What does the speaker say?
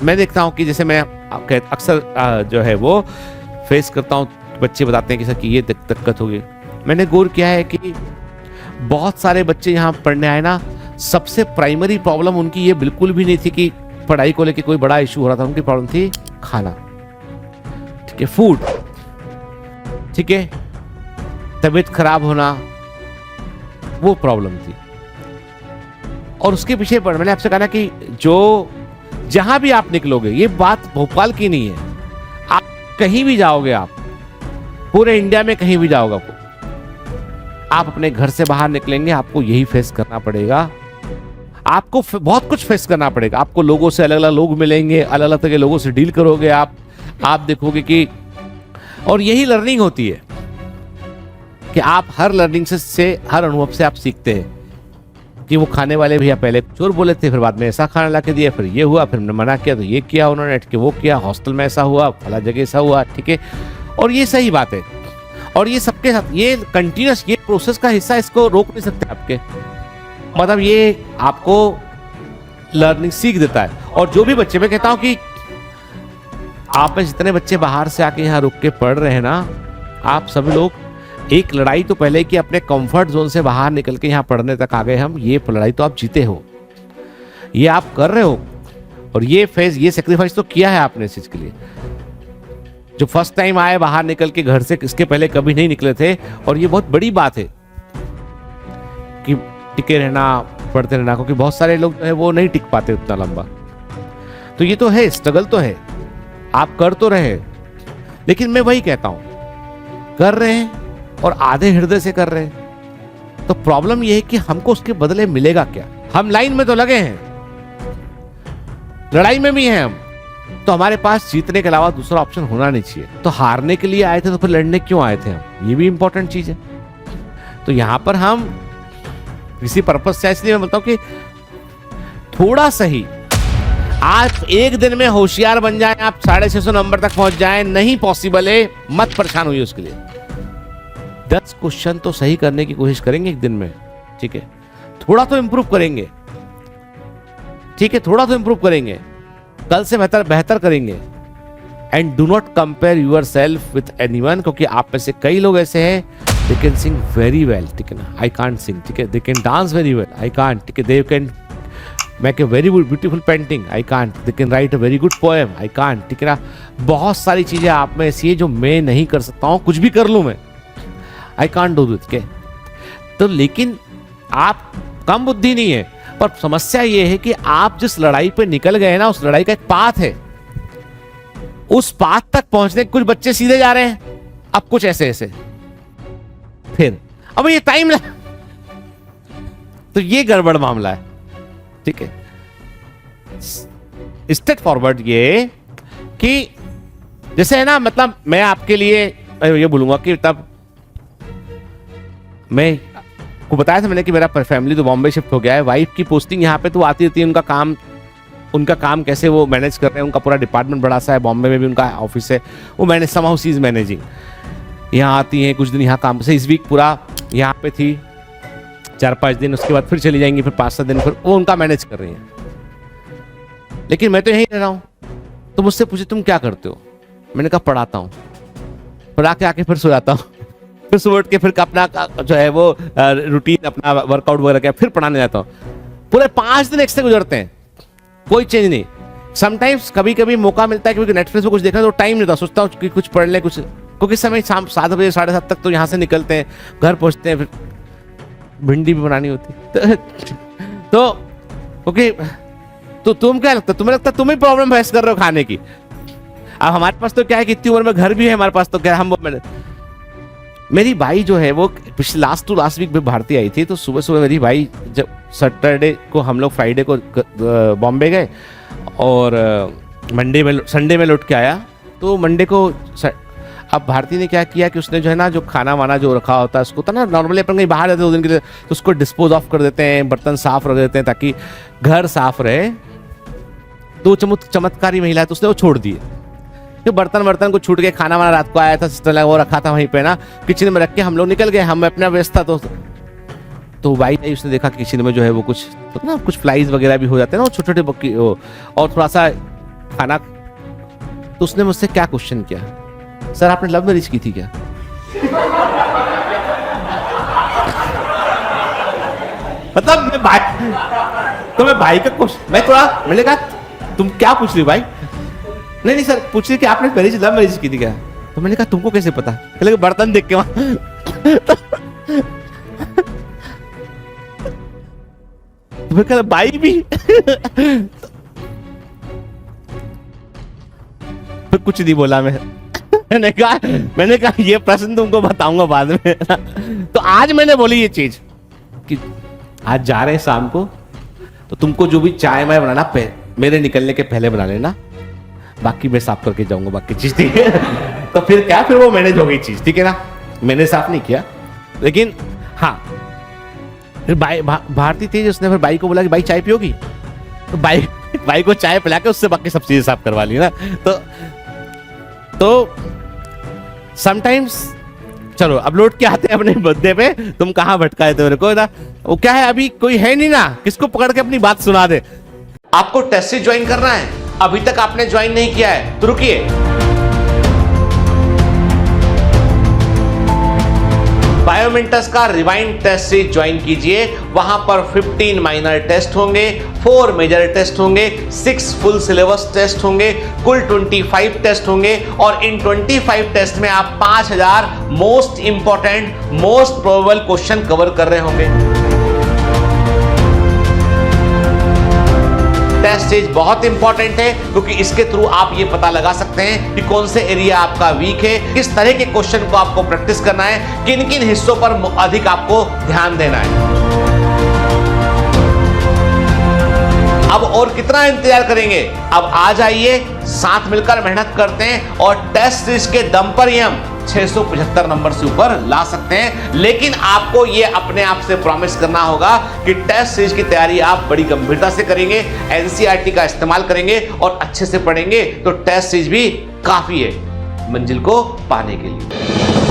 मैं देखता हूँ कि जैसे मैं अक्सर जो है वो फेस करता हूँ, बच्चे बताते हैं कि सर कि ये दिक्कत होगी। मैंने गौर किया है कि बहुत सारे बच्चे यहाँ पढ़ने आए ना, सबसे प्राइमरी प्रॉब्लम उनकी ये बिल्कुल भी नहीं थी कि पढ़ाई को लेके कोई बड़ा इशू हो रहा था। उनकी प्रॉब्लम थी खाना, ठीक है, फूड, ठीक है, तबीयत खराब होना, वो प्रॉब्लम थी। और उसके पीछे मैंने आपसे कहा ना कि जो जहां भी आप निकलोगे, ये बात भोपाल की नहीं है, आप कहीं भी जाओगे, आप पूरे इंडिया में कहीं भी जाओगे, आप अपने घर से बाहर निकलेंगे, आपको यही फेस करना पड़ेगा। आपको बहुत कुछ फेस करना पड़ेगा। आपको लोगों से अलग अलग लोग मिलेंगे, अलग अलग तरह के लोगों से डील करोगे आप देखोगे कि, और यही लर्निंग होती है कि आप हर लर्निंग से हर अनुभव से आप सीखते हैं कि वो खाने वाले भैया पहले चोर बोले थे, फिर बाद में ऐसा खाना ला के दिया, फिर ये हुआ, फिर मना किया तो ये किया उन्होंने, कि वो किया, हॉस्टल में ऐसा हुआ, फला जगह ऐसा हुआ, ठीक है। और ये सही बात है, और ये सबके साथ ये कंटिन्यूस, ये प्रोसेस का हिस्सा, इसको रोक नहीं सकते आपके, मतलब ये आपको लर्निंग सीख देता है। और जो भी बच्चे, मैं कहता हूं कि आप में जितने बच्चे बाहर से आके यहाँ रुक के पढ़ रहे हैं ना, आप सभी लोग एक लड़ाई तो पहले कि अपने कंफर्ट जोन से बाहर निकल के यहाँ पढ़ने तक आ गए हम, ये लड़ाई तो आप जीते हो, ये आप कर रहे हो, और ये सेक्रीफाइस तो किया है आपने इस चीज के लिए। जो फर्स्ट टाइम आए बाहर निकल के घर से, इसके पहले कभी नहीं निकले थे, और ये बहुत बड़ी बात है कि टिके रहना, पढ़ते रहना, क्योंकि बहुत सारे लोग जो है वो नहीं टिक पाते उतना लंबा। तो ये तो है, स्ट्रगल तो है, आप कर तो रहे, लेकिन मैं वही कहता हूं, कर रहे हैं और आधे हृदय से कर रहे हैं, तो प्रॉब्लम यह है कि हमको उसके बदले मिलेगा क्या। हम लाइन में तो लगे हैं, लड़ाई में भी हैं हम, तो हमारे पास जीतने के अलावा दूसरा ऑप्शन होना नहीं चाहिए। तो हारने के लिए आए थे तो फिर लड़ने क्यों आए थे हम, ये भी इंपॉर्टेंट चीज है। तो यहां पर हम किसी पर्पस से, इसलिए मैं बोलता हूं कि थोड़ा सही आप एक दिन में होशियार बन जाएं, आप 650 नंबर तक पहुंच जाएं, नहीं पॉसिबल है, मत परेशान हुई उसके लिए। 10 क्वेश्चन तो सही करने की कोशिश करेंगे एक दिन में, ठीक है, थोड़ा तो इंप्रूव करेंगे, ठीक है, थोड़ा तो इंप्रूव करेंगे, कल से बेहतर करेंगे। And do not compare yourself with anyone, क्योंकि आप में से कई लोग ऐसे हैं, they can sing very well, ठीक है ना, आई कांट सिंग, ठीक है, they can dance very well, I can't, ठीक है, they can make a very beautiful painting, I can't, they can write a very good poem, I can't, ठीक है ना। बहुत सारी चीजें आप में ऐसी है जो मैं नहीं कर सकता हूं, कुछ भी कर लूं मैं, आई कांट डू दिस, तो लेकिन आप कम बुद्धि नहीं है, पर समस्या ये है कि आप जिस लड़ाई पे निकल गए ना, उस लड़ाई का एक पाथ है, उस पाथ तक पहुंचने कुछ बच्चे सीधे जा रहे हैं, अब कुछ ऐसे ऐसे, फिर अब ये टाइम लगा, तो ये गड़बड़ मामला है, ठीक है। स्ट्रेट फॉरवर्ड ये कि जैसे है ना, मतलब मैं आपके लिए ये बोलूंगा कि तब मैं को बताया था मैंने कि मेरा फैमिली तो बॉम्बे शिफ्ट हो गया है, वाइफ की पोस्टिंग यहाँ पे तो आती रहती है, उनका काम कैसे वो मैनेज कर रहे हैं, उनका पूरा डिपार्टमेंट बड़ा सा है, बॉम्बे में भी उनका ऑफिस है, वो manage somehow she is managing, यहाँ आती हैं कुछ दिन यहाँ काम से, इस वीक पूरा यहाँ पे थी 4-5 दिन, उसके बाद फिर चली जाएंगी, फिर 5-7 दिन, फिर वो उनका मैनेज कर रही हैं। लेकिन मैं तो यहीं रह रहा हूँ, तो मुझसे पूछे तुम क्या करते हो, मैंने कहा पढ़ाता हूँ, फिर आके फिर सो जाता हूँ, फिर सुबह उठ के फिर अपना जो है वो रूटीन अपना वर्कआउट वगैरह किया, फिर पढ़ाने जाता हूँ। पूरे 5 दिन एक्स्ट्रा गुजरते हैं, कोई चेंज नहीं। समटाइम्स कभी कभी मौका मिलता है, क्योंकि नेटफ्लिक्स में कुछ देखना तो टाइम नहीं होता, सोचता हूँ कि कुछ पढ़ ले कुछ, क्योंकि समय शाम 7 बजे 7:30 तक तो यहाँ से निकलते हैं, घर पहुँचते हैं, फिर भिंडी भी बनानी होती तो क्योंकि तो तुम क्या लगता, तुम्हें लगता तुम ही प्रॉब्लम फेस कर रहे हो खाने की। अब हमारे पास तो क्या है कि इतनी उम्र में घर भी है हमारे पास, तो क्या हम मेरी भाई जो है वो पिछले लास्ट वीक में भारतीय आई थी, तो सुबह सुबह मेरी भाई जब सैटरडे को हम लोग फ्राइडे को बॉम्बे गए और संडे में लौट के आया, तो मंडे को अब भारती ने क्या किया कि उसने जो है ना, जो खाना वाना जो रखा होता है उसको, तो ना नॉर्मली अपन कहीं बाहर जाते हैं 2 दिन के लिए, तो उसको डिस्पोज ऑफ कर देते हैं, बर्तन साफ रख देते हैं ताकि घर साफ रहे। तो चमत्कारी महिला है, तो उसने वो छोड़ दिए, कि बर्तन को छूट के खाना वाना रात को आया था, सिस्टर वो रखा था वहीं पे ना किचन में रख के, हम लोग निकल गए, हम अपना व्यस्त था। तो भाई ने उसने देखा किचन में जो है वो कुछ तो ना कुछ फ्लाइज वगैरह भी हो जाते हैं ना, छोटे छोटे और थोड़ा सा खाना, तो उसने मुझसे क्या क्वेश्चन किया, सर आपने लव मैरिज की थी क्या? मतलब मैं भाई का क्वेश्चन, मैंने कहा तुम क्या पूछ रही हो भाई? नहीं नहीं सर, पूछ रही कि आपने लव मैरिज की थी क्या? तो मैंने कहा तुमको कैसे पता? कहले बर्तन देख के वहां। तो मैं कहा भाई भी। फिर कुछ नहीं बोला मैं। मैंने कहा ये प्रश्न तुमको बताऊंगा बाद में। तो आज मैंने बोली ये चीज कि आज जा रहे हैं शाम को, तो तुमको जो भी चाय वाय बनाना मेरे निकलने के पहले बना लेना, बाकी मैं साफ करके जाऊंगा बाकी चीज, ठीक है? तो फिर क्या, फिर वो मैनेज हो गई चीज, ठीक है ना? मैंने साफ नहीं किया, लेकिन हाँ फिर भारती थी, उसने फिर भाई को बोला कि भाई चाय पियोगी, तो भाई को चाय पिला के उससे बाकी सब चीजें साफ करवा ली ना। तो समटाइम्स, चलो अब लौट के आते हैं अपने मुद्दे पे। तुम कहां भटकाए थे मेरे को ना? वो क्या है, अभी कोई है नहीं ना किसको पकड़ के अपनी बात सुना दे। आपको टेस्ट सीरीज ज्वाइन करना है, अभी तक आपने ज्वाइन नहीं किया है तो रुकिए, बायोमेंटस का रिवाइंड टेस्ट सीरीज ज्वाइन कीजिए। वहां पर 15 माइनर टेस्ट होंगे, 4 मेजर टेस्ट होंगे, 6 फुल सिलेबस टेस्ट होंगे, कुल 25 टेस्ट होंगे, और इन 25 टेस्ट में आप 5000 most important, most probable question cover कर रहे होंगे। टेस्ट सीरीज बहुत इंपॉर्टेंट है क्योंकि इसके थ्रू आप ये पता लगा सकते हैं कि कौन से एरिया आपका वीक है, किस तरह के क्वेश्चन को आपको प्रैक्टिस करना है, किन किन हिस्सों पर अधिक आपको ध्यान देना है। अब और कितना इंतजार करेंगे? अब आ जाइए, साथ मिलकर मेहनत करते हैं और टेस्ट सीरीज के दम पर ही हम 675 नंबर से ऊपर ला सकते हैं। लेकिन आपको ये अपने आप से प्रॉमिस करना होगा कि टेस्ट सीरीज की तैयारी आप बड़ी गंभीरता से करेंगे, एनसीईआरटी का इस्तेमाल करेंगे और अच्छे से पढ़ेंगे, तो टेस्ट सीरीज भी काफी है मंजिल को पाने के लिए।